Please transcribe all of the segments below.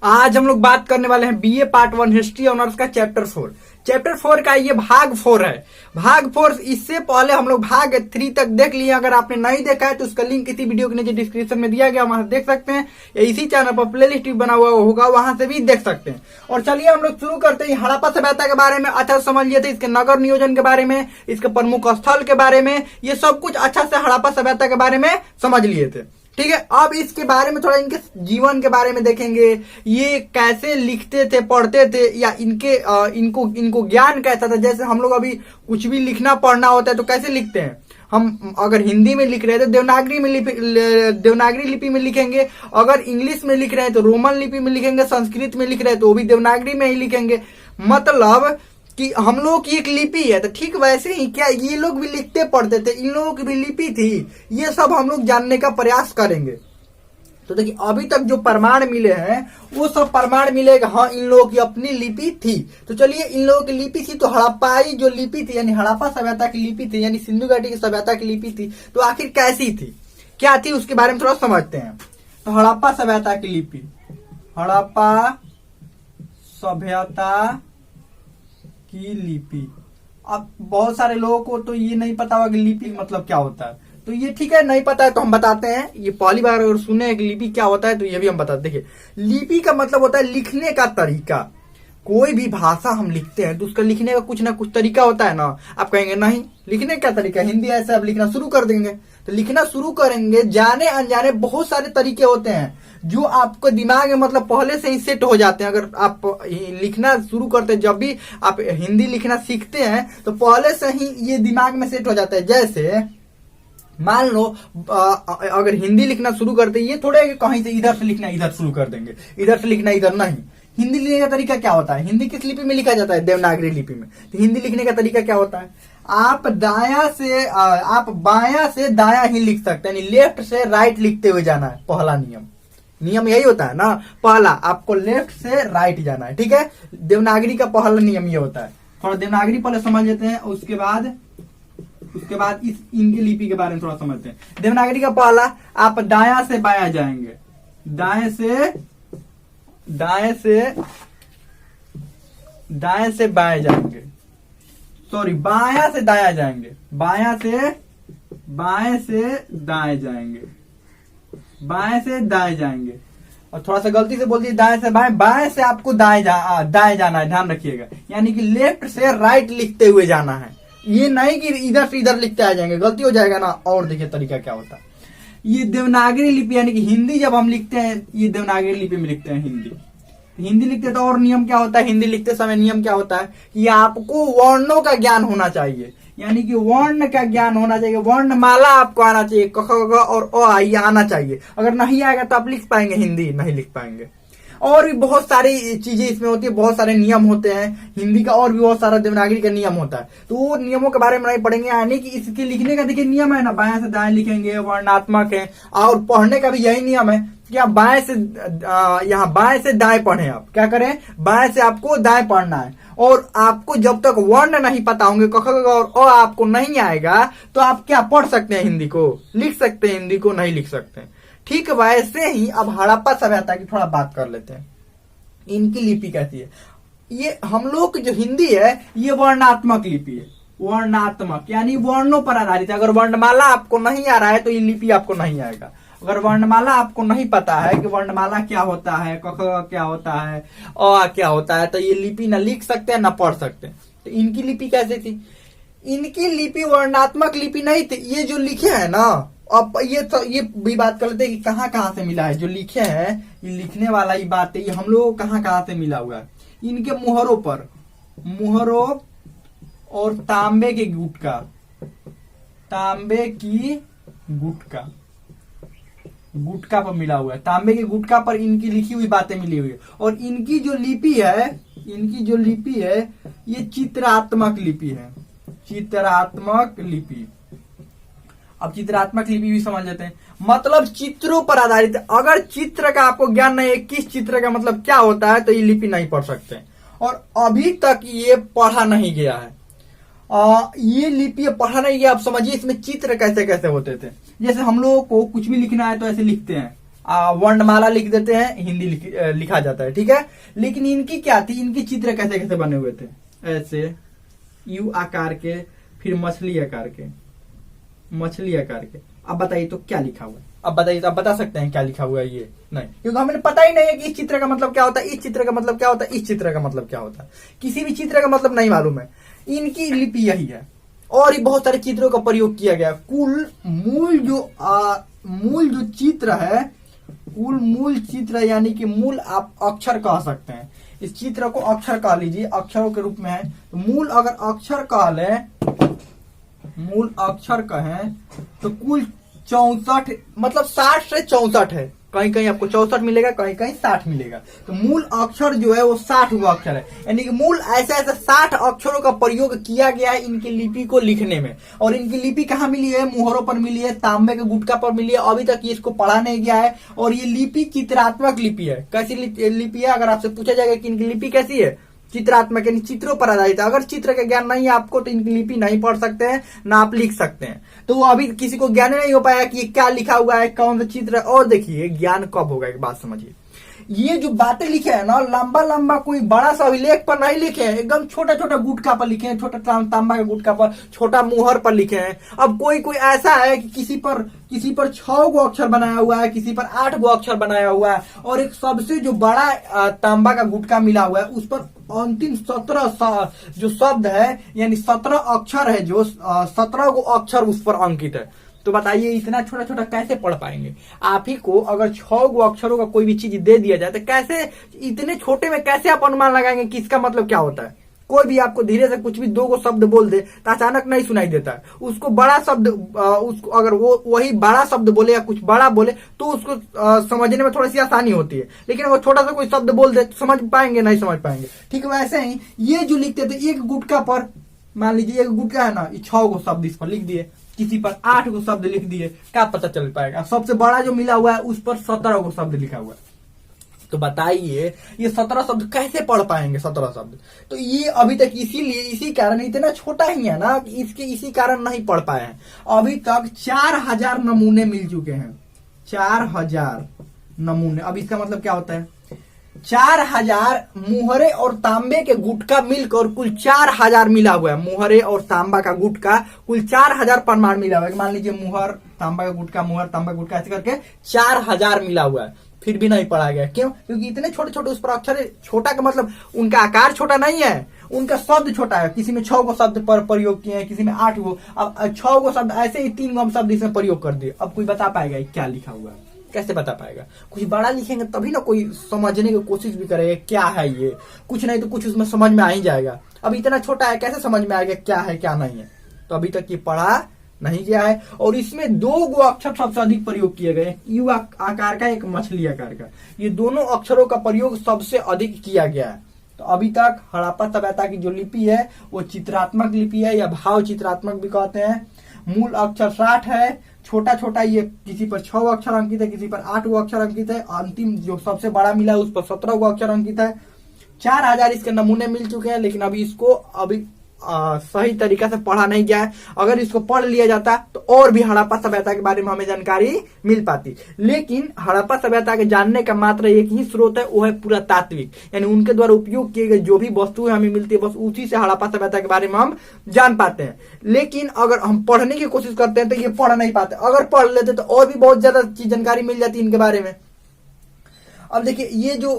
आज हम लोग बात करने वाले हैं बीए पार्ट 1 हिस्ट्री ऑनर्स का चैप्टर 4। चैप्टर 4 का ये भाग 4 है। भाग 4 इससे पहले हम लोग भाग 3 तक देख लिए। अगर आपने नहीं देखा है तो उसका लिंक इसी वीडियो के नीचे डिस्क्रिप्शन में दिया गया, वहां से देख सकते हैं। या इसी चैनल पर प्लेलिस्ट भी बना हुआ होगा, वहां से भी देख सकते हैं। और चलिए हम लोग शुरू करते हैं। हड़प्पा सभ्यता के बारे में अच्छा समझ लिए थे, इसके नगर नियोजन के बारे में, इसके प्रमुख स्थल के बारे में, ये सब कुछ अच्छा से हड़प्पा सभ्यता के बारे में समझ लिए थे। ठीक है, अब इसके बारे में थोड़ा इनके जीवन के बारे में देखेंगे। ये कैसे लिखते थे, पढ़ते थे, या इनको ज्ञान कैसा था। जैसे हम लोग अभी कुछ भी लिखना पढ़ना होता है तो कैसे लिखते हैं हम। अगर हिंदी में लिख रहे हैं तो देवनागरी लिपि में लिखेंगे। अगर इंग्लिश में लिख रहे हैं तो रोमन लिपि में लिखेंगे। संस्कृत में लिख रहे हैं तो वो भी देवनागरी में ही लिखेंगे। मतलब कि हम लोग की एक लिपि है। तो ठीक वैसे ही क्या ये लोग भी लिखते पढ़ते थे, इन लोगों की भी लिपि थी। ये सब हम लोग जानने का प्रयास करेंगे। तो देखिए अभी तक जो प्रमाण मिले हैं वो सब प्रमाण मिलेगा, हाँ इन लोगों की अपनी लिपि थी। तो चलिए इन लोगों की लिपि थी तो हड़प्पाई जो लिपि थी यानी हड़प्पा सभ्यता की लिपि थी, यानी सिंधु घाटी की सभ्यता की लिपि थी, तो आखिर कैसी थी, क्या थी, उसके बारे में थोड़ा समझते हैं। तो हड़प्पा सभ्यता की लिपि, हड़प्पा सभ्यता की लिपि। अब बहुत सारे लोगों को तो ये नहीं पता होगा कि लिपि मतलब क्या होता है। तो ये ठीक है, नहीं पता है तो हम बताते हैं। ये पहली बार अगर सुने कि लिपि क्या होता है तो ये भी हम बताते। देखिए लिपि का मतलब होता है लिखने का तरीका। कोई भी भाषा हम लिखते हैं तो उसका लिखने का कुछ ना कुछ तरीका होता है ना। आप कहेंगे नहीं लिखने का तरीका, हिंदी ऐसे आप लिखना शुरू कर देंगे तो लिखना शुरू करेंगे। जाने अनजाने बहुत सारे तरीके होते हैं जो आपको दिमाग में मतलब पहले से ही सेट हो जाते हैं। अगर आप लिखना शुरू करते हैं, जब भी आप हिंदी लिखना सीखते हैं तो पहले से ही ये दिमाग में सेट हो जाता है। जैसे मान लो अगर हिंदी लिखना शुरू करते हैं, ये थोड़े कहीं से इधर से लिखना इधर शुरू कर देंगे, इधर से लिखना इधर नहीं। हिंदी लिखने का तरीका क्या होता है, हिंदी किस लिपि में लिखा जाता है, देवनागरी लिपि में। तो हिंदी लिखने का तरीका क्या होता है, आप बाया से दाया ही लिख सकते हैं, यानी लेफ्ट से राइट लिखते हुए जाना है। पहला नियम यही होता है ना, पहला आपको लेफ्ट से राइट जाना है। ठीक है, देवनागरी का पहला नियम ये होता है। थोड़ा देवनागरी पहले समझ लेते हैं, उसके बाद इस इनकी लिपि के बारे में थोड़ा समझते हैं। देवनागरी का पहला, आप दाया से बाया जाएंगे, दाएं से बाएं जाएंगे, सॉरी बाया से दाया जाएंगे, बाएं से दाएं जाएंगे। और थोड़ा सा गलती से बोल दिए दाएं से बाएं, बाएं से आपको दाएं जाना है, ध्यान रखिएगा। यानी कि लेफ्ट से राइट लिखते हुए जाना है, ये नहीं कि इधर से इधर लिखते आ जाएंगे, गलती हो जाएगा ना। और देखिए तरीका क्या होता है। ये देवनागरी लिपि यानी कि हिंदी जब हम लिखते हैं, ये देवनागरी लिपि में लिखते हैं हिंदी लिखते हैं तो और नियम क्या होता है, हिंदी लिखते समय नियम क्या होता है कि आपको वर्णों का ज्ञान होना चाहिए। यानी कि वर्ण का ज्ञान होना चाहिए, वर्णमाला आपको आना चाहिए, क ख ग और अ ये आना चाहिए। अगर नहीं आएगा तो आप लिख पाएंगे, हिंदी नहीं लिख पाएंगे। और भी बहुत सारी चीजें इसमें होती है, बहुत सारे नियम होते हैं हिंदी का, और भी बहुत सारा देवनागरी का नियम होता है। तो वो नियमों के बारे में नहीं पढ़ेंगे। यानी कि इसके लिखने का देखिए नियम है ना, बाएं से दाएं लिखेंगे, वर्णात्मक है। और पढ़ने का भी यही नियम है कि आप यहाँ बाएं से दाएं पढ़ें। आप क्या करें, बाएं से आपको दाएं पढ़ना है। और आपको जब तक वर्ण नहीं पता होंगे, क ख ग और अ आपको नहीं आएगा तो आप क्या पढ़ सकते हैं, हिंदी को लिख सकते हैं, हिंदी को नहीं लिख सकते। ठीक वैसे ही अब हड़प्पा सभ्यता की थोड़ा बात कर लेते हैं। इनकी लिपि कैसी है। ये हम लोग की जो हिंदी है ये वर्णात्मक लिपि है। वर्णात्मक यानी वर्णों पर आधारित है। अगर वर्णमाला आपको नहीं आ रहा है तो ये लिपि आपको नहीं आएगा। अगर वर्णमाला आपको नहीं पता है कि वर्णमाला क्या होता है, क ख क्या होता है, अ क्या होता है, तो ये लिपि ना लिख सकते हैं ना पढ़ सकते हैं। तो इनकी लिपि कैसी थी, इनकी लिपि वर्णात्मक लिपि नहीं थी। ये जो लिखे हैं ना, अब ये भी बात कर लेते हैं कि कहाँ से मिला है। जो लिखे हैं ये लिखने वाला ही बात है, ये हम लोग कहाँ से मिला हुआ है। इनके मुहरों और तांबे की गुटका पर मिला हुआ है। तांबे के गुटका पर इनकी लिखी हुई बातें मिली हुई है। और इनकी जो लिपि है ये चित्रात्मक लिपि है। अब चित्रात्मक लिपि भी समझ लेते हैं, मतलब चित्रों पर आधारित। अगर चित्र का आपको ज्ञान नहीं है, किस चित्र का मतलब क्या होता है, तो ये लिपि नहीं पढ़ सकते। और अभी तक ये पढ़ा नहीं गया है। ये लिपि पढ़ा नहीं गया। आप समझिए इसमें चित्र कैसे कैसे होते थे। जैसे हम लोगों को कुछ भी लिखना है तो ऐसे लिखते हैं, वर्णमाला लिख देते हैं, हिंदी लिखा जाता है, ठीक है। लेकिन इनकी क्या थी, इनकी चित्र कैसे कैसे बने हुए थे, ऐसे यू आकार के, फिर मछली आकार के, मछली आकार के। अब बताइए तो क्या लिखा हुआ है, अब बताइए तो आप बता सकते हैं क्या लिखा हुआ है ये? नहीं, क्योंकि हमें पता ही नहीं है कि इस चित्र का मतलब क्या होता है, इस चित्र का मतलब क्या होता है, इस चित्र का मतलब क्या होता है, किसी भी चित्र का मतलब नहीं मालूम है। इनकी लिपि यही है और ये बहुत सारे चित्रों का प्रयोग किया गया। कुल मूल जो चित्र है, कुल मूल चित्र यानी कि मूल आप अक्षर कह सकते हैं, इस चित्र को अक्षर कह लीजिए, अक्षरों के रूप में है। तो मूल अगर अक्षर कह ले, मूल अक्षर कहें तो कुल 64 मतलब 60 से 64 है, कहीं कहीं आपको 64 मिलेगा, कहीं कहीं 60 मिलेगा। तो मूल अक्षर जो है वो 60 हुआ अक्षर है, यानी कि मूल ऐसे ऐसे 60 अक्षरों का प्रयोग किया गया है इनकी लिपि को लिखने में। और इनकी लिपि कहाँ मिली है, मुहरों पर मिली है, तांबे के गुटका पर मिली है, अभी तक ये इसको पढ़ा नहीं गया है। और ये लिपि चित्रात्मक लिपि है। कैसी लिपि है, अगर आपसे पूछा जाएगा कि इनकी लिपि कैसी है, चित्रात्मक यानी चित्रों पर आधारित है। अगर चित्र का ज्ञान नहीं है आपको तो इनकी लिपि नहीं पढ़ सकते हैं, ना आप लिख सकते हैं। तो वो अभी किसी को ज्ञान नहीं हो पाया कि ये क्या लिखा हुआ है, कौन सा चित्र है। और देखिए ज्ञान कब होगा, एक बात समझिए, ये जो बातें लिखे हैं ना, लंबा लंबा कोई बड़ा सा अभिलेख पर नहीं लिखे हैं, एकदम छोटा छोटा गुटका पर लिखे हैं, छोटा तांबा के गुटका पर, छोटा मुहर पर लिखे हैं। अब कोई कोई ऐसा है कि किसी पर 6 गो अक्षर बनाया हुआ है, किसी पर 8 गो अक्षर बनाया हुआ है, और एक सबसे जो बड़ा तांबा का गुटका मिला हुआ है उस पर अंतिम 17 जो शब्द है, यानी 17 अक्षर है, जो 17 गो अक्षर उस पर अंकित है। तो बताइए इतना छोटा छोटा कैसे पढ़ पाएंगे? आप ही को अगर 6 गो अक्षरों का कोई भी चीज दे दिया जाए तो कैसे, इतने छोटे में कैसे आप अनुमान लगाएंगे कि इसका मतलब क्या होता है? कोई भी आपको धीरे से कुछ भी 2 गो शब्द बोल दे तो अचानक नहीं सुनाई देता है। उसको बड़ा शब्द, उसको अगर वो वही बड़ा शब्द बोले या कुछ बड़ा बोले तो उसको समझने में थोड़ी सी आसानी होती है। लेकिन अगर छोटा सा कोई शब्द बोल दे तो समझ पाएंगे? नहीं समझ पाएंगे। ठीक है, वैसे ही ये जो लिखते थे, एक गुटका पर मान लीजिए, एक गुटका है ना, 6 गो शब्द इस पर लिख दिए, किसी पर 8 गो शब्द लिख दिए, क्या पता चल पाएगा? सबसे बड़ा जो मिला हुआ है उस पर 17 गो शब्द लिखा हुआ है। तो बताइए ये 17 शब्द कैसे पढ़ पाएंगे? 17 शब्द तो ये अभी तक इसीलिए, इसी कारण इतना छोटा ही है ना, इसके इसी कारण नहीं पढ़ पाए हैं। अभी तक 4000 नमूने मिल चुके हैं, 4000 नमूने। अब इसका मतलब क्या होता है? 4000 मुहरे और तांबे के गुटका मिलकर कुल 4000 मिला हुआ है। मुहरे और तांबा का गुटका कुल 4000 परमाणु मिला हुआ है। मान लीजिए मुहर तांबा का गुटका, मुहर तांबा का गुटका, ऐसे करके 4000 मिला हुआ है, फिर भी नहीं पढ़ा गया। क्यों? क्योंकि इतने छोटे छोटे उस पर अक्षर, छोटा का मतलब उनका आकार छोटा नहीं है, उनका शब्द छोटा है। किसी में 6 गो शब्द पर प्रयोग किए हैं, किसी में 8 गो। अब 6 गो शब्द ऐसे ही 3 गो शब्द इसमें प्रयोग कर दिए। अब कोई बता पाएगा क्या लिखा हुआ है? कैसे बता पाएगा? कुछ बड़ा लिखेंगे तभी ना कोई समझने की कोशिश भी करेगा क्या है ये। कुछ नहीं तो कुछ उसमें समझ में आ ही जाएगा। अब इतना छोटा है, कैसे समझ में आएगा क्या है क्या नहीं है? तो अभी तक ये पढ़ा नहीं गया है। और इसमें 2 गो अक्षर सबसे अधिक प्रयोग किए गए, यू आकार का, एक मछली आकार का। ये दोनों अक्षरों का प्रयोग सबसे अधिक किया गया है। तो अभी तक हड़प्पा सभ्यता की जो लिपि है वो चित्रात्मक लिपि है, या भाव चित्रात्मक भी कहते हैं। मूल अक्षर 60 है, छोटा छोटा ये किसी पर 6 अक्षर अंकित है, किसी पर 8 अक्षर अंकित है। अंतिम जो सबसे बड़ा मिला है उस पर 17 अक्षर अंकित है। 4000 इसके नमूने मिल चुके हैं, लेकिन अभी इसको सही तरीका से पढ़ा नहीं गया है। अगर इसको पढ़ लिया जाता तो और भी हड़प्पा सभ्यता के बारे में हमें जानकारी मिल पाती। लेकिन हड़प्पा सभ्यता के जानने का मात्र एक ही स्रोत है, वो है पुरातात्विक, यानी उनके द्वारा उपयोग किए गए जो भी वस्तुएं हमें मिलती है, बस उसी से हड़प्पा सभ्यता के बारे में हम जान पाते हैं। लेकिन अगर हम पढ़ने की कोशिश करते हैं तो ये पढ़ नहीं पाते। अगर पढ़ लेते तो और भी बहुत ज्यादा जानकारी मिल जाती इनके बारे में। अब देखिए ये जो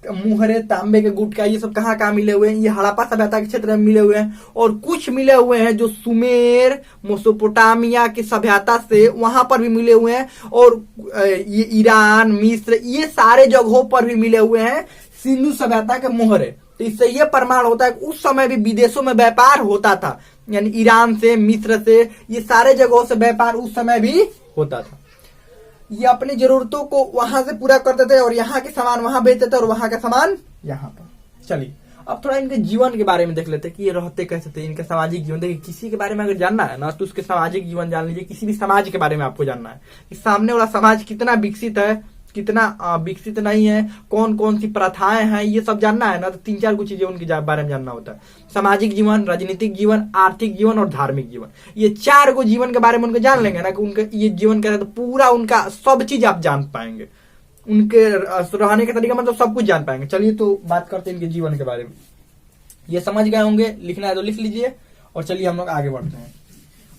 मुहरे तांबे के गुटका, ये सब कहाँ कहाँ मिले हुए हैं? ये हड़प्पा सभ्यता के क्षेत्र में मिले हुए हैं। और कुछ मिले हुए हैं जो सुमेर, मेसोपोटामिया की सभ्यता से, वहां पर भी मिले हुए हैं। और ये ईरान, मिस्र, ये सारे जगहों पर भी मिले हुए हैं सिंधु सभ्यता के मुहरे। तो इससे ये प्रमाण होता है कि उस समय भी विदेशों में व्यापार होता था, यानी ईरान से, मिस्र से, ये सारे जगहों से व्यापार उस समय भी होता था। ये अपनी जरूरतों को वहां से पूरा करते थे और यहाँ के सामान वहां बेचते थे और वहां का सामान यहाँ पर। चलिए अब थोड़ा इनके जीवन के बारे में देख लेते हैं कि ये रहते कैसे थे, इनका सामाजिक जीवन। देखिए किसी के बारे में अगर जानना है ना तो उसके सामाजिक जीवन जान लीजिए। किसी भी समाज के बारे में आपको जानना है कि सामने वाला समाज कितना विकसित है, कितना विकसित नहीं है, कौन कौन सी प्रथाएं हैं, ये सब जानना है ना, तो 3-4 कुछ चीजें उनके बारे में जानना होता है। सामाजिक जीवन, राजनीतिक जीवन, आर्थिक जीवन और धार्मिक जीवन, ये 4 को जीवन के बारे में उनके जान लेंगे ना कि उनके ये जीवन कैसा, तो पूरा उनका सब चीज आप जान पाएंगे, उनके रहने का तरीका मतलब सब कुछ जान पाएंगे। चलिए तो बात करते हैं इनके जीवन के बारे में। ये समझ गए होंगे, लिखना है तो लिख लीजिए और चलिए हम लोग आगे बढ़ते हैं।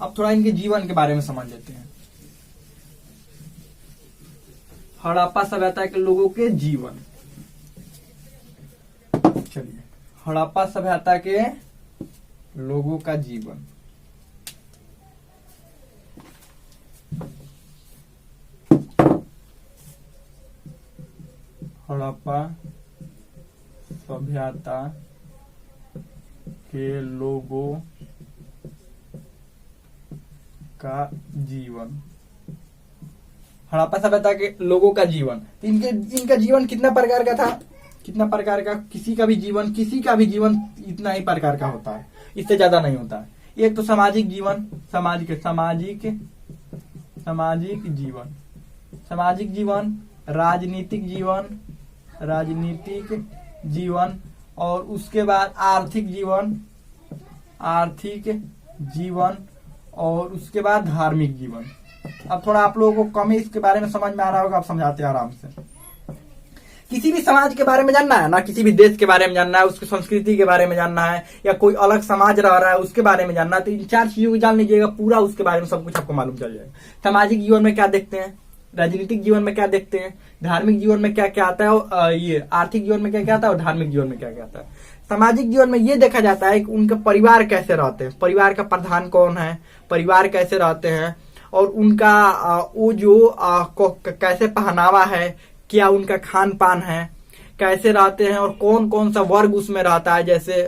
अब थोड़ा इनके जीवन के बारे में समझ लेते हैं। हड़प्पा सभ्यता के लोगों के जीवन। चलिए, हड़प्पा सभ्यता के लोगों का जीवन। हड़प्पा सभ्यता के लोगों का जीवन। हड़प्पा सभ्यता के लोगों का जीवन, इनका जीवन कितना प्रकार का था, कितना प्रकार का, किसी का भी जीवन इतना ही प्रकार का होता है, इससे ज्यादा नहीं होता है। एक तो सामाजिक जीवन, सामाजिक जीवन, राजनीतिक जीवन और उसके बाद आर्थिक जीवन और उसके बाद धार्मिक जीवन। अब थोड़ा आप लोगों को कम ही इसके बारे में समझ में आ रहा होगा, आप समझाते हैं आराम से। किसी भी समाज के बारे में जानना है ना, किसी भी देश के बारे में जानना है, उसकी संस्कृति के बारे में जानना है, या कोई अलग समाज रह रहा है उसके बारे में जानना है, तो इन 4 चीजों को जान लीजिएगा, पूरा उसके बारे में सब कुछ आपको मालूम चल जाएगा। सामाजिक जीवन में क्या देखते हैं, राजनीतिक जीवन में क्या देखते हैं, धार्मिक जीवन में क्या क्या आता है, और ये आर्थिक जीवन में क्या क्या आता है और धार्मिक जीवन में क्या क्या आता है। सामाजिक जीवन में ये देखा जाता है कि उनके परिवार कैसे रहते हैं, परिवार का प्रधान कौन है, परिवार कैसे रहते हैं, और उनका वो जो कैसे पहनावा है, क्या उनका खान पान है, कैसे रहते हैं, और कौन कौन सा वर्ग उसमें रहता है। जैसे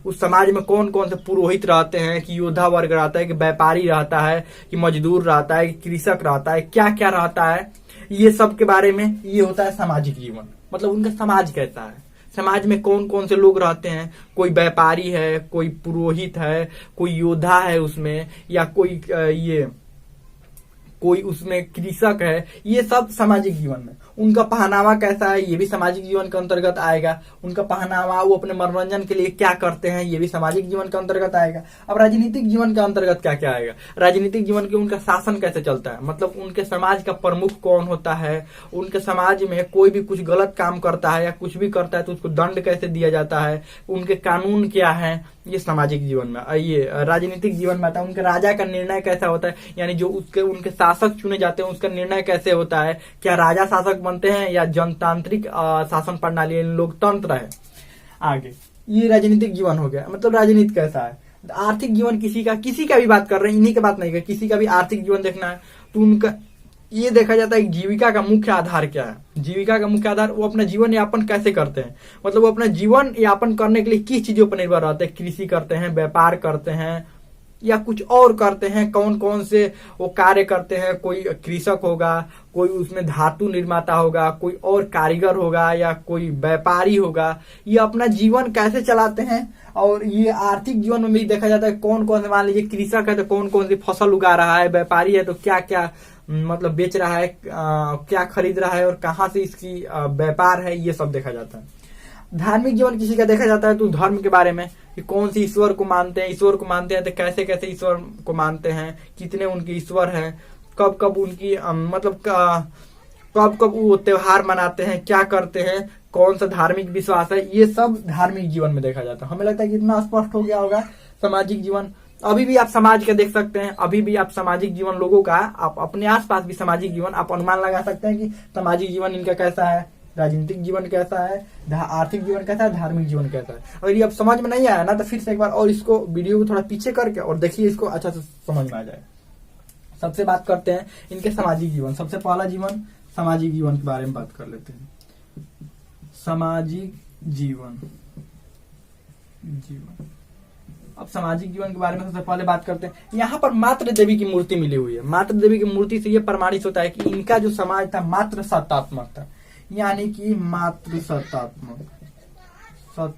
उस समाज में कौन कौन से पुरोहित रहते हैं, कि योद्धा वर्ग रहता है, कि व्यापारी रहता है, कि मजदूर रहता है, कि कृषक रहता है, क्या क्या रहता है, ये सब के बारे में ये होता है सामाजिक जीवन। मतलब उनका समाज कैसा है, समाज में कौन कौन से लोग रहते हैं, कोई व्यापारी है, कोई पुरोहित है, कोई योद्धा है उसमें, या कोई उसमें कृषक है, ये सब सामाजिक जीवन में। उनका पहनावा कैसा है, ये भी सामाजिक जीवन के अंतर्गत आएगा। उनका पहनावा, वो अपने मनोरंजन के लिए क्या करते हैं, ये भी सामाजिक जीवन के अंतर्गत आएगा। अब राजनीतिक जीवन के अंतर्गत क्या क्या आएगा, राजनीतिक जीवन के उनका शासन कैसे चलता है, मतलब उनके समाज का प्रमुख कौन होता है, उनके समाज में कोई भी कुछ गलत काम करता है या कुछ भी करता है तो उसको दंड कैसे दिया जाता है, उनके कानून क्या है, ये सामाजिक जीवन में। ये राजनीतिक जीवन में आता है। उनके राजा का निर्णय कैसा होता है, यानी जो उनके शासक चुने जाते हैं उसका निर्णय कैसे होता है, क्या राजा शासक बनते हैं या जनतांत्रिक शासन प्रणाली लोकतंत्र है। आगे ये राजनीतिक जीवन हो गया, मतलब राजनीति कैसा है। आर्थिक जीवन किसी का भी बात कर रहे हैं, इन्हीं की बात नहीं कर, किसी का भी आर्थिक जीवन देखना है तो उनका ये देखा जाता है कि जीविका का मुख्य आधार क्या है। जीविका का मुख्य आधार, वो अपना जीवन यापन कैसे करते हैं, मतलब वो अपना जीवन यापन करने के लिए किस चीजों पर निर्भर रहते हैं, कृषि करते हैं, व्यापार करते हैं या कुछ और करते हैं, कौन कौन से वो कार्य करते हैं। कोई कृषक होगा, कोई उसमें धातु निर्माता होगा, कोई और कारीगर होगा या कोई व्यापारी होगा। ये अपना जीवन कैसे चलाते हैं। और ये आर्थिक जीवन में भी देखा जाता है कौन कौन से, मान लीजिए कृषक है तो कौन कौन सी फसल उगा रहा है, व्यापारी है तो क्या क्या मतलब बेच रहा है, क्या खरीद रहा है और कहाँ से इसकी व्यापार है, ये सब देखा जाता है। धार्मिक जीवन किसी का देखा जाता है तो धर्म के बारे में कि कौन सी ईश्वर को मानते हैं, ईश्वर को मानते हैं तो कैसे कैसे ईश्वर को मानते हैं, कितने उनके ईश्वर हैं, कब कब उनकी मतलब कब कब वो त्योहार मनाते हैं, क्या करते हैं, कौन सा धार्मिक विश्वास है, ये सब धार्मिक जीवन में देखा जाता है। हमें लगता है कि इतना स्पष्ट हो गया होगा सामाजिक जीवन। अभी भी आप समाज का देख सकते हैं, अभी भी आप सामाजिक जीवन लोगों का, आप अपने आसपास भी सामाजिक जीवन आप अनुमान लगा सकते हैं कि सामाजिक जीवन इनका कैसा है, राजनीतिक जीवन कैसा है, आर्थिक जीवन कैसा है, धार्मिक जीवन कैसा है। अगर ये अब समझ में नहीं आया ना तो फिर से एक बार और इसको वीडियो को थोड़ा पीछे करके और देखिए, इसको अच्छा से समझ में आ जाए। सबसे बात करते हैं इनके सामाजिक जीवन। सबसे पहला जीवन सामाजिक जीवन के बारे में बात कर लेते हैं। सामाजिक जीवन अब सामाजिक जीवन के बारे में सबसे पहले बात करते हैं। यहाँ पर मातृ देवी की मूर्ति मिली हुई है। मातृ देवी की मूर्ति से यह प्रमाणित होता है कि इनका जो समाज था मातृ सत्तात्मक था, यानी कि मातृ सत्तात्मक था।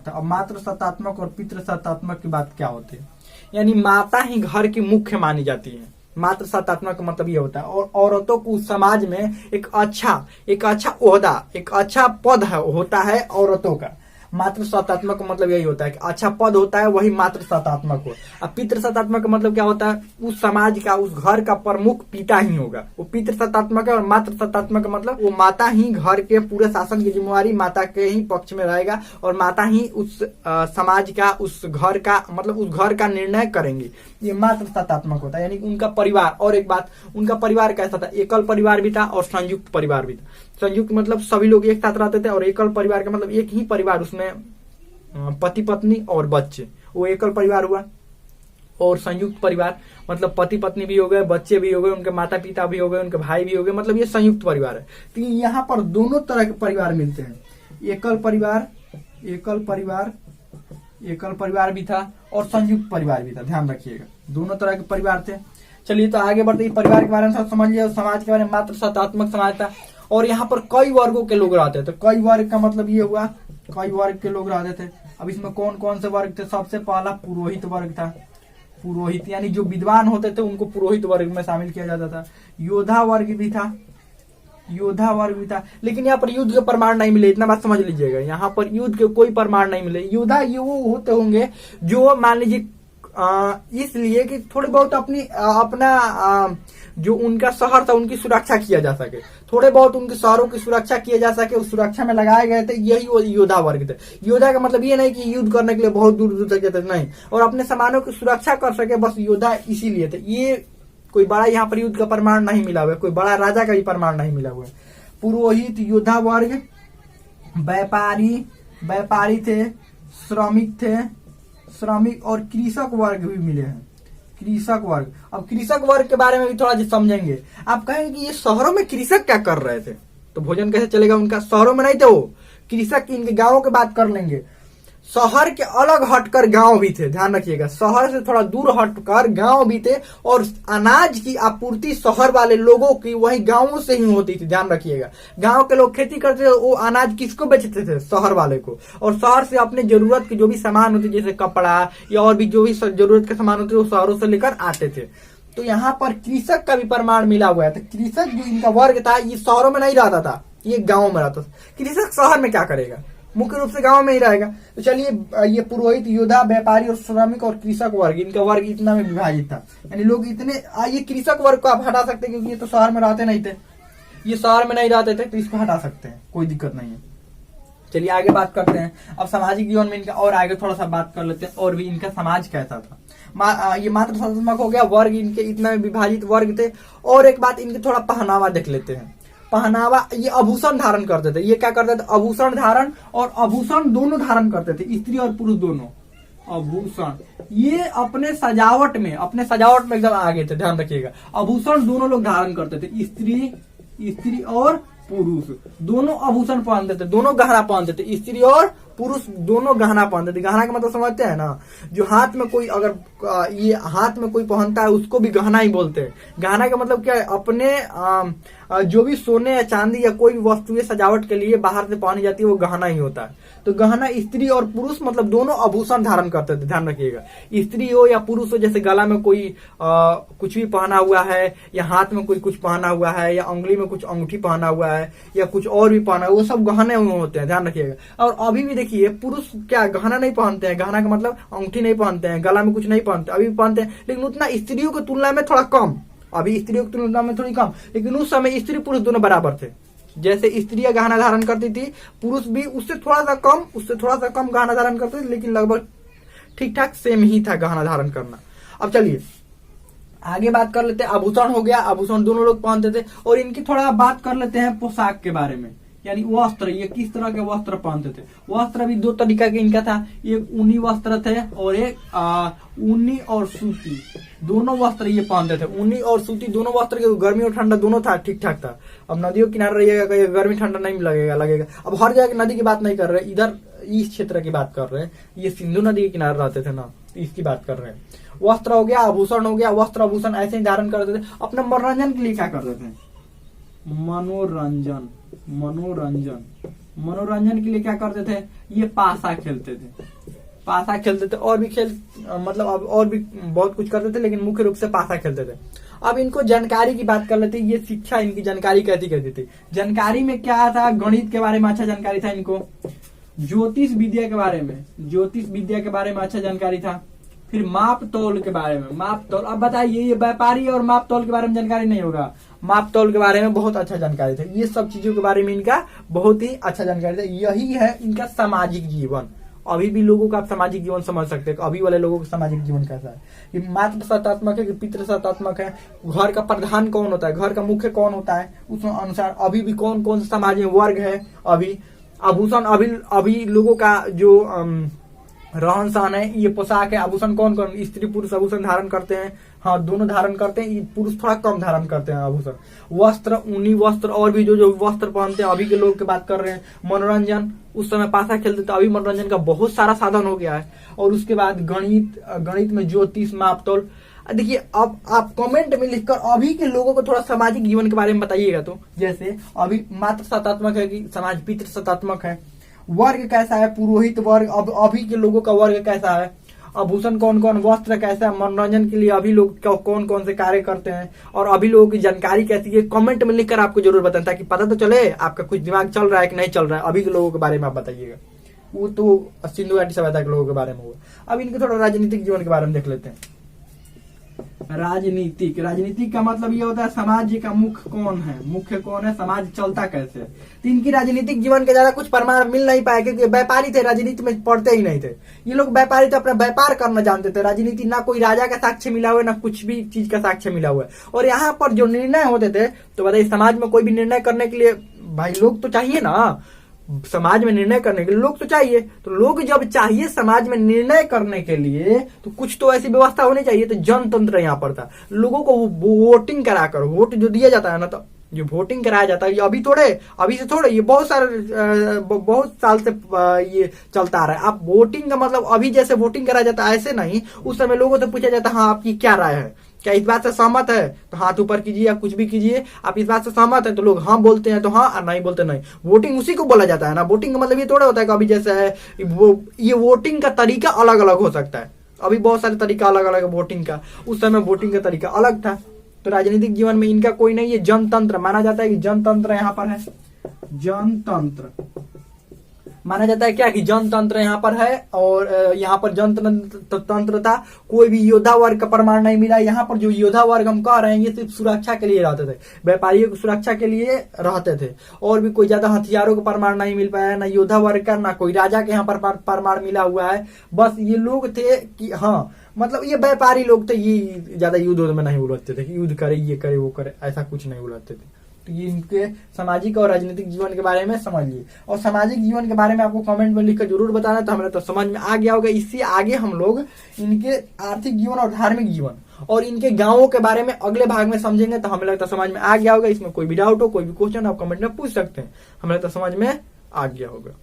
अब मातृ सत्तात्मक और पितृ सत्तात्मक की बात क्या होती है, यानी माता ही घर की मुख्य मानी जाती है। मातृ सत्तात्मक का मतलब ये होता है। और औरतों को समाज में एक अच्छा ओहदा, एक अच्छा पद होता है औरतों का। मातृ सत्तात्मक का मतलब यही होता है कि अच्छा पद होता है, वही मातृ सत्तात्मक हो। अब पितृ सत्तात्मक का मतलब क्या होता है, उस समाज का, उस घर का प्रमुख पिता ही होगा, वो पितृ सत्तात्मक है। और मातृ सत्तात्मक का मतलब वो माता ही घर के पूरे शासन की जिम्मेवारी माता के ही पक्ष में रहेगा, और माता ही उस समाज का, उस घर का, मतलब उस घर का निर्णय करेंगी। ये मातृ सत्तात्मक होता है, यानी उनका परिवार। और एक बात, उनका परिवार कैसा था, एकल परिवार भी था और संयुक्त परिवार भी था। संयुक्त मतलब सभी लोग एक साथ रहते थे, और एकल परिवार का मतलब एक ही परिवार, उसमें पति पत्नी और बच्चे, वो एकल परिवार हुआ। और संयुक्त परिवार मतलब पति पत्नी भी हो गए, बच्चे भी हो गए, उनके माता पिता भी हो गए, उनके भाई भी हो गए, मतलब ये संयुक्त परिवार है। तो यहाँ पर दोनों तरह के परिवार मिलते हैं, एकल परिवार भी था और संयुक्त परिवार भी था, ध्यान रखिएगा, दोनों तरह के परिवार थे। चलिए तो आगे बढ़ते, परिवार के बारे में सब समझ लिया, समाज के बारे में मातृ सत्तात्मक समाज था। और यहाँ पर कई वर्गों के लोग रहते थे। कई वर्ग का मतलब ये हुआ, कई वर्ग के लोग रहते थे। अब इसमें कौन कौन से वर्ग थे, सबसे पहला पुरोहित वर्ग था। पुरोहित यानी जो विद्वान होते थे उनको पुरोहित वर्ग में शामिल किया जाता था। योद्धा वर्ग भी था, लेकिन यहाँ पर युद्ध के प्रमाण नहीं मिले, इतना बात समझ लीजिएगा, यहाँ पर युद्ध के कोई प्रमाण नहीं मिले। योद्धा ये वो होते होंगे जो मान लीजिए इसलिए कि थोड़े बहुत अपना जो उनका शहर था उनकी सुरक्षा किया जा सके, थोड़े बहुत उनके शहरों की सुरक्षा किया जा सके, उस सुरक्षा में लगाए गए थे, यही वो योद्धा वर्ग थे। योद्धा का मतलब ये नहीं कि युद्ध करने के लिए बहुत दूर दूर तक जाते थे, नहीं, और अपने सामानों की सुरक्षा कर सके, बस योद्धा इसीलिए थे। ये कोई बड़ा यहाँ पर युद्ध का प्रमाण नहीं मिला हुआ है, कोई बड़ा राजा का भी प्रमाण नहीं मिला हुआ है। पुरोहित, योद्धा वर्ग, व्यापारी थे, श्रमिक और कृषक वर्ग भी मिले हैं। कृषक वर्ग, अब कृषक वर्ग के बारे में भी थोड़ा समझेंगे। आप कहेंगे कि ये शहरों में कृषक क्या कर रहे थे, तो भोजन कैसे चलेगा उनका, शहरों में नहीं थे वो कृषक, इनके गांवों की बात कर लेंगे। शहर के अलग हटकर गांव भी थे, ध्यान रखिएगा, शहर से थोड़ा दूर हटकर गांव भी थे, और अनाज की आपूर्ति शहर वाले लोगों की वही गांवों से ही होती थी, ध्यान रखिएगा। गांव के लोग खेती करते थे, वो अनाज किसको बेचते थे, शहर वाले को, और शहर से अपने जरूरत के जो भी सामान होते जैसे कपड़ा या और भी जो भी जरूरत के सामान होते वो शहरों से लेकर आते थे। तो यहाँ पर कृषक का भी प्रमाण मिला हुआ है। तो कृषक जो इनका वर्ग था ये शहरों में नहीं रहता था, ये गाँव में रहता था। कृषक शहर में क्या करेगा, मुख्य रूप से गांव में ही रहेगा। तो चलिए, ये पुरोहित, योद्धा, व्यापारी और श्रमिक और कृषक वर्ग, इनका वर्ग इतना में विभाजित था, यानी लोग इतने। ये कृषक वर्ग को आप हटा सकते हैं क्योंकि ये तो शहर में रहते नहीं थे, ये शहर में नहीं रहते थे, तो इसको हटा सकते हैं, कोई दिक्कत नहीं है। चलिए आगे बात करते हैं। अब सामाजिक जीवन में इनका और आगे थोड़ा सा बात कर लेते हैं, और भी इनका समाज कैसा था। ये मातृ सत्तात्मक हो गया, वर्ग इनके इतना में विभाजित वर्ग थे। और एक बात, इनके थोड़ा पहनावा देख लेते हैं। पहनावा, ये आभूषण धारण करते थे। ये क्या करते थे, आभूषण धारण, और आभूषण दोनों धारण करते थे, स्त्री और पुरुष दोनों। आभूषण ये अपने सजावट में एकदम आगे थे, ध्यान रखिएगा। आभूषण दोनों लोग धारण करते थे, स्त्री और पुरुष दोनों आभूषण पहनते थे, दोनों गहना पहनते थे, स्त्री और पुरुष दोनों गहना पहनते थे। गहना का मतलब समझते हैं ना, जो हाथ में कोई, अगर ये हाथ में कोई पहनता है उसको भी गहना ही बोलते हैं। गहना का मतलब क्या है, अपने जो भी सोने या चांदी या कोई भी वस्तु सजावट के लिए बाहर से पहनी जाती है वो गहना ही होता है। तो गहना स्त्री और पुरुष मतलब दोनों आभूषण धारण करते थे, ध्यान रखिएगा। स्त्री हो या पुरुष हो, जैसे गला में कोई कुछ भी पहना हुआ है, या हाथ में कोई कुछ पहना हुआ है, या उंगली में कुछ अंगूठी पहना हुआ है, या कुछ और भी पहना हुआ, वो सब गहने होते हैं, ध्यान रखिएगा। और अभी भी देखिए, पुरुष क्या गहना नहीं पहनते हैं, गहना का मतलब अंगूठी नहीं पहनते हैं, गला में कुछ नहीं पहनते, अभी भी पहनते हैं, लेकिन उतना स्त्रियों की तुलना में थोड़ा कम। अभी स्त्रियों की तुलना में थोड़ी कम, लेकिन उस समय स्त्री पुरुष दोनों बराबर थे। जैसे स्त्रियां गहना धारण करती थी, पुरुष भी उससे थोड़ा सा कम गहना धारण करते थे, लेकिन लगभग ठीक ठाक सेम ही था गहना धारण करना। अब चलिए आगे बात कर लेते हैं। आभूषण हो गया, आभूषण दोनों लोग पहनते थे। और इनकी थोड़ा बात कर लेते हैं पोशाक के बारे में, यानी वस्त्र, ये किस तरह के वस्त्र पहनते थे। वस्त्र भी दो तरीका के इनका था, एक ऊनी वस्त्र थे और एक ऊनी और सूती, दोनों वस्त्र ये पहनते थे। ऊनी और सूती दोनों वस्त्र के, गर्मी और ठंडा दोनों था, ठीक ठाक था। अब नदियों किनारे रहिएगा, कहीं गर्मी ठंडा नहीं लगेगा। अब हर जगह नदी की बात नहीं कर रहे, इधर इस क्षेत्र की बात कर रहे हैं, ये सिंधु नदी के किनारे रहते थे ना, इसकी बात कर रहे हैं। वस्त्र हो गया, आभूषण हो गया। वस्त्र आभूषण ऐसे ही धारण करते थे। अपने मनोरंजन के लिए क्या करते थे, मनोरंजन के लिए क्या करते थे, ये पासा खेलते थे। और भी खेल, मतलब अब और भी बहुत कुछ करते थे, लेकिन मुख्य रूप से पासा खेलते थे। अब इनको जानकारी की बात कर लेते हैं, ये शिक्षा इनकी जानकारी कैसी कैसी थी। जानकारी में क्या था, गणित के बारे में अच्छा जानकारी था इनको, ज्योतिष विद्या के बारे में, ज्योतिष विद्या के बारे में अच्छा जानकारी था, फिर माप तौल के बारे में, माप तौल। अब बताइए, ये व्यापारी और माप तौल के बारे में जानकारी नहीं होगा, माप तौल के बारे में बहुत अच्छा जानकारी था। ये सब चीजों के बारे में इनका बहुत ही अच्छा जानकारी था। यही है इनका सामाजिक जीवन। अभी भी लोगों का आप सामाजिक जीवन समझ सकते हैं, अभी वाले लोगों का सामाजिक जीवन कैसा है, कि मातृ सत्तात्मक है कि पितृ सत्तात्मक है, घर का प्रधान कौन होता है, घर का मुख्य कौन होता है, उस अनुसार अभी भी कौन कौन सा समाज में वर्ग है। अभी आभूषण, अभी लोगों का जो रहन सहन है, ये पोशाक है, आभूषण कौन कौन, स्त्री पुरुष आभूषण धारण करते हैं, हाँ दोनों धारण करते हैं, पुरुष थोड़ा कम धारण करते हैं आभूषण। वस्त्र, ऊनी वस्त्र, और भी जो वस्त्र पहनते हैं अभी के लोग की बात कर रहे हैं। मनोरंजन, उस समय पासा खेलते थे, अभी मनोरंजन का बहुत सारा साधन हो गया है। और उसके बाद गणित, गणित में ज्योतिष, मापतौल। देखिए, अब आप कमेंट में लिखकर अभी के लोगों को थोड़ा सामाजिक जीवन के बारे में बताइएगा। तो जैसे अभी मातृ सत्तात्मक है कि समाज पितृ सत्तात्मक है, वर्ग कैसा है, पुरोहित वर्ग, अब अभी के लोगों का वर्ग कैसा है, आभूषण कौन कौन, वस्त्र कैसा है, मनोरंजन के लिए अभी लोग कौन कौन से कार्य करते हैं, और अभी लोगों की जानकारी कैसी है, कमेंट में लिखकर आपको जरूर बताएं, ताकि पता तो चले आपका कुछ दिमाग चल रहा है कि नहीं चल रहा है। अभी के लोगों के बारे में आप बताइएगा। वो तो सिंधु घाटी सभ्यता के लोगों के बारे में हुआ। अब इनके थोड़ा राजनीतिक जीवन के बारे में देख लेते हैं। राजनीतिक, राजनीतिक का मतलब ये होता है समाज का मुख्य कौन है, मुख्य कौन है, समाज चलता कैसे। तो इनकी राजनीतिक जीवन के ज्यादा कुछ प्रमाण मिल नहीं पाए, क्योंकि व्यापारी थे, राजनीति में पढ़ते ही नहीं थे। ये लोग व्यापारी थे, अपना व्यापार करना जानते थे, राजनीति ना कोई राजा का साक्ष्य मिला हुआ है, ना कुछ भी चीज का साक्ष्य मिला हुआ है। और यहाँ पर जो निर्णय होते थे, तो बताइए समाज में कोई भी निर्णय करने के लिए भाई लोग तो चाहिए ना, समाज में निर्णय करने के लिए लोग तो चाहिए। तो लोग जब चाहिए समाज में निर्णय करने के लिए, तो कुछ तो ऐसी व्यवस्था होनी चाहिए। तो जनतंत्र यहाँ पर था, लोगों को वोटिंग कराकर, वोट जो दिया जाता है ना, तो जो वोटिंग कराया जाता है, ये अभी से थोड़े, ये बहुत साल से ये चलता आ रहा है। आप वोटिंग का मतलब अभी जैसे वोटिंग कराया जाता है ऐसे नहीं, उस समय लोगों से पूछा जाता है, हाँ आपकी क्या राय है, क्या इस बात से सहमत है, तो हाथ ऊपर कीजिए या कुछ भी कीजिए, आप इस बात से सहमत है, तो लोग हाँ बोलते हैं तो हाँ, और नहीं बोलते नहीं। वोटिंग उसी को बोला जाता है ना। वोटिंग का मतलब ये थोड़ा होता है कि अभी जैसे है ये वोटिंग का तरीका अलग अलग हो सकता है। अभी बहुत सारे तरीका अलग अलग है वोटिंग का, उस समय वोटिंग का तरीका अलग था। तो राजनीतिक जीवन में इनका कोई नहीं, ये जनतंत्र माना जाता है कि जनतंत्र यहाँ पर है, जनतंत्र माना जाता है क्या कि जनतंत्र यहाँ पर है। और यहाँ पर जनतंत्र था, कोई भी योद्धा वर्ग का प्रमाण नहीं मिला। यहाँ पर जो योद्धा वर्ग हम कह रहे हैं, ये सिर्फ सुरक्षा के लिए रहते थे, व्यापारियों की सुरक्षा के लिए रहते थे, और भी कोई ज्यादा हथियारों का प्रमाण नहीं मिल पाया, ना योद्धा वर्ग का, ना कोई राजा के यहाँ पर प्रमाण मिला हुआ है। बस ये लोग थे कि हाँ, मतलब ये व्यापारी लोग थे, ये ज्यादा युद्ध में नहीं उलझते थे कि युद्ध करे, ये करे, वो करे, ऐसा कुछ नहीं उलझते थे। तो ये इनके सामाजिक और राजनीतिक जीवन के बारे में समझिए। और सामाजिक जीवन के बारे में आपको कमेंट में लिखकर जरूर बताना, तो हमें तो समझ में आ गया होगा। इससे आगे हम लोग इनके आर्थिक जीवन और धार्मिक जीवन और इनके गांवों के बारे में अगले भाग में समझेंगे। तो हमें लगता है समझ में आ गया होगा। इसमें कोई भी डाउट हो, कोई भी क्वेश्चन आप कमेंट में पूछ सकते हैं, हमें लगता है समझ में आ गया होगा।